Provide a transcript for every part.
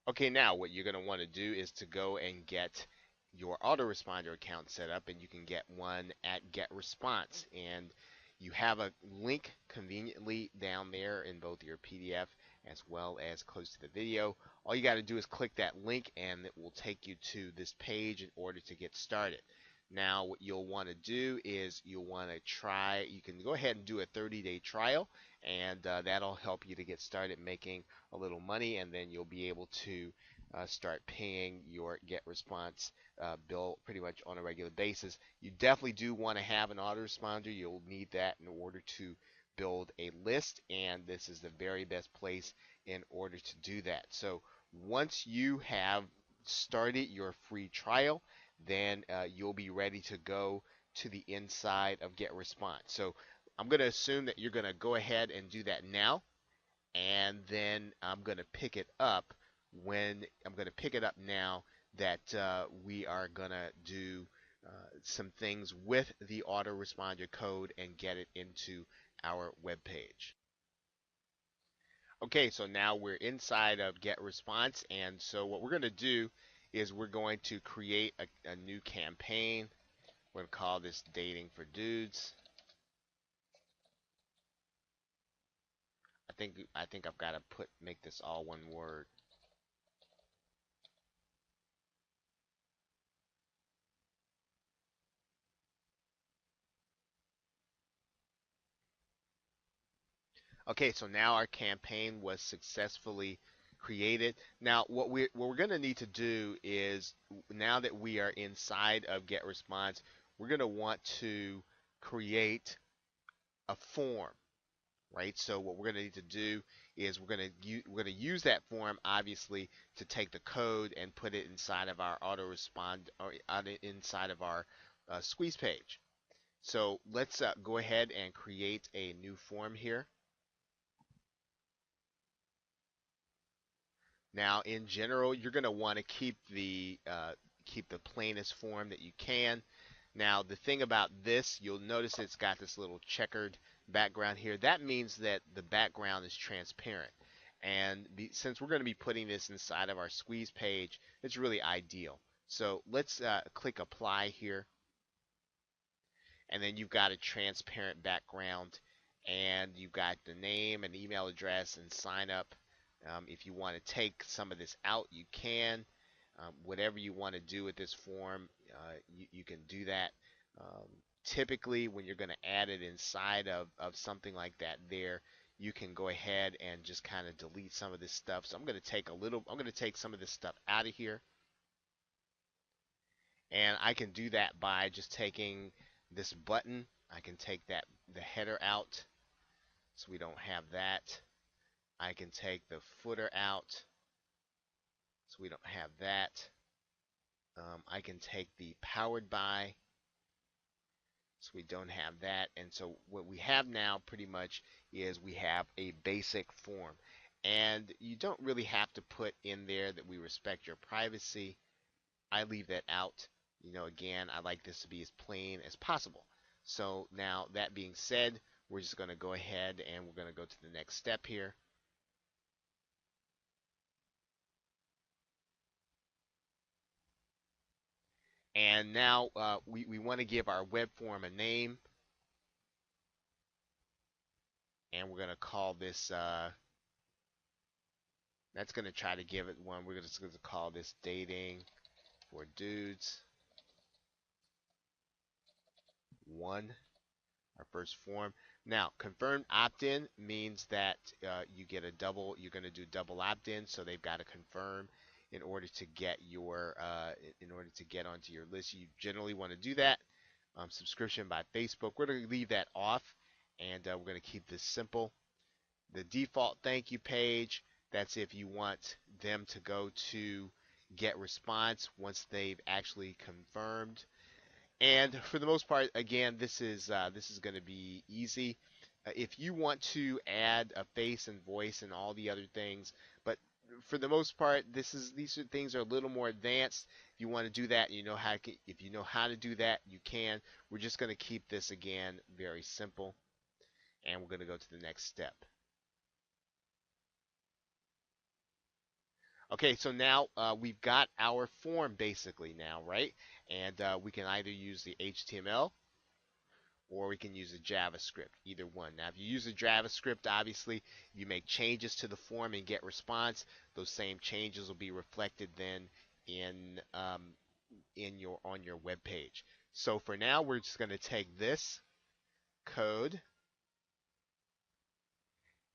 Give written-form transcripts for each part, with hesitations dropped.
Okay, now what you're going to want to do is to go and get your autoresponder account set up, and you can get one at Get Response. And you have a link conveniently down there in both your PDF as well as close to the video. All you got to do is click that link, and it will take you to this page in order to get started. Now, what you'll want to do is you'll want to try, you can go ahead and do a 30-day trial, and that'll help you to get started making a little money, and then you'll be able to start paying your Get Response bill pretty much on a regular basis. You definitely do want to have an autoresponder. You'll need that in order to build a list, and this is the very best place in order to do that. So once you have started your free trial, then you'll be ready to go to the inside of Get Response. So I'm going to assume that you're going to go ahead and do that now, and then I'm going to pick it up when I'm going to pick it up now that we are going to do some things with the autoresponder code and get it into our web page. Okay, so now we're inside of Get Response, and so what we're going to do is we're going to create a new campaign. We're going to call this Dating for Dudes. I think I've got to make this all one word. Okay, so now our campaign was successfully created. Now, what we're going to need to do is, now that we are inside of Get Response, we're going to want to create a form, right? So what we're going to need to do is we're going to use that form, obviously, to take the code and put it inside of our auto respond, or inside of our squeeze page. So let's go ahead and create a new form here. Now, in general, you're going to want to keep the plainest form that you can. Now, the thing about this, you'll notice it's got this little checkered background here. That means that the background is transparent. And since we're going to be putting this inside of our squeeze page, it's really ideal. So let's click apply here, and then you've got a transparent background, and you've got the name and email address and sign up. If you want to take some of this out, you can. Whatever you want to do with this form, you can do that. Um, Typically, when you're going to add it inside of something like that there, you can go ahead and just kind of delete some of this stuff. So I'm going to take some of this stuff out of here, and I can do that by just taking this button. I can take the header out, so we don't have that. I can take the footer out, so we don't have that. I can take the powered by, so we don't have that. And so what we have now pretty much is we have a basic form. And you don't really have to put in there that we respect your privacy. I leave that out. Again, I like this to be as plain as possible. So now that being said, we're just going to go ahead and we're going to go to the next step here. And now we want to give our web form a name, and we're going to call this, that's going to try to give it one. We're just going to call this Dating for Dudes 1, our first form. Now, confirmed opt-in means that you're going to do double opt-in, so they've got to confirm in order to get in order to get onto your list. You generally want to do that. Subscription by Facebook, we're going to leave that off, and we're going to keep this simple. The default thank you page, that's if you want them to go to Get Response once they've actually confirmed. And for the most part, again, this is going to be easy. If you want to add a face and voice and all the other things, but for the most part, things are a little more advanced. If you want to do that, if you know how to do that, you can. We're just going to keep this again very simple, and we're going to go to the next step. Okay, so now we've got our form basically now, right? And we can either use the HTML or we can use a JavaScript, either one. Now, if you use a JavaScript, obviously you make changes to the form and get response. Those same changes will be reflected then in your on your web page. So for now, we're just going to take this code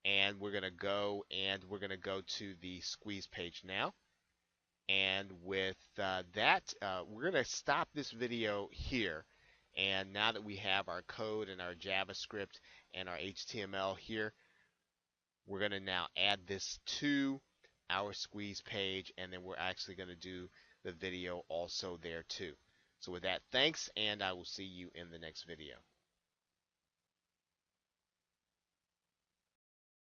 and we're going to go to the squeeze page now. And with that, we're going to stop this video here. And now that we have our code and our JavaScript and our HTML here, we're going to now add this to our squeeze page, and then we're actually going to do the video also there too. So with that, thanks, and I will see you in the next video.